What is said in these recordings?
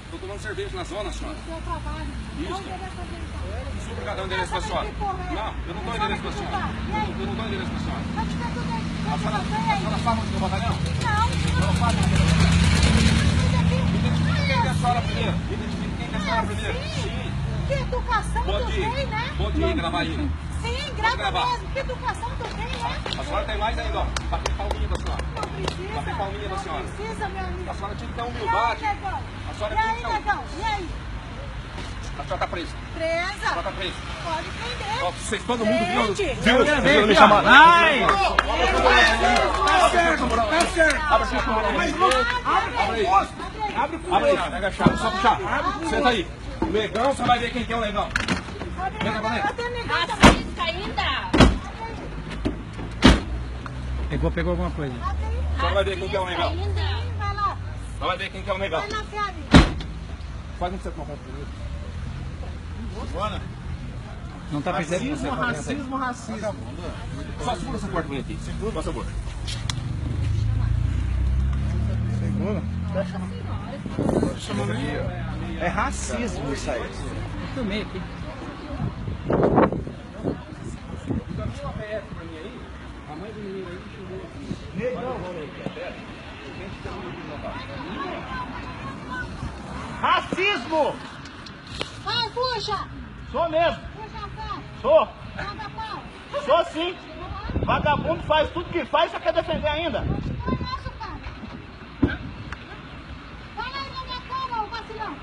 Estou tomando cerveja na zona, senhora. Eu trabalho. Isso. Desculpa, cadê o endereço da senhora? Não, eu não dou endereço da senhora. Eu não dou endereço da senhora. A senhora sabe onde é o batalhão? Não sabe onde é o batalhão? Identifique quem é a senhora primeiro. Identifique quem é a senhora primeiro. Sim. Que educação tu tem, né? Bom dia, Gravaína. Sim, grava mesmo. Que educação tu tem, né? A senhora tem mais ainda, ó. Bater palminha da senhora. Não precisa. Bater palminha da senhora. Não precisa, meu amigo. A senhora tinha que ter E aí, humildade. negão? A senhora E tinha aí, que ter negão? E aí? A senhora tá presa. A Presa? senhora tá presa. Pode prender. Ó, vocês, todo mundo viu? Gente. Viu me chamar? Ai! Abre assim, abre aí, pega a chave, só puxar. Senta aí. O negão, você vai ver quem que é o negão. Vem cá, Eu tenho negão também. Racista ainda? Pegou alguma coisa. A senhora vai ver quem que é o negão. Ainda? Vai lá. Só vai ver quem que é o negão. Vai na chave. Faz um que você compra primeiro. Não tá percebendo? Racismo. Só segura essa porta aqui. Segura, por favor. Pegou? É racismo isso aí. Eu filmei aqui. A mãe do menino aí chegou aqui. Racismo! Vai, puxa. Sou mesmo. Puxa a pé. Sou. Joga pau. Sou sim. Vagabundo faz tudo que faz, só quer defender ainda. Conheço, cara. Fala aí na minha cara, ô vacilão.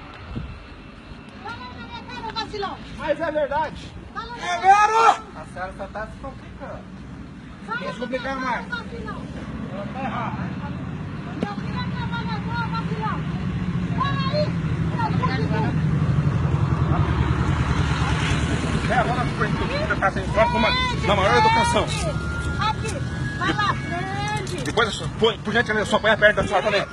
Fala aí na minha cara, ô vacilão. Mas é verdade. Fala aí na minha cara. A senhora só tá se complicando. Fala Deixa eu na minha complicar cara, mais. ô vacilão. Ela tá errada. Meu filho é trabalhador, ô vacilão. Fala aí. Meu vacilão. Agora na maior educação. Aqui. Vai lá, prende. Depois, por gentileza, só põe perto da senhora também.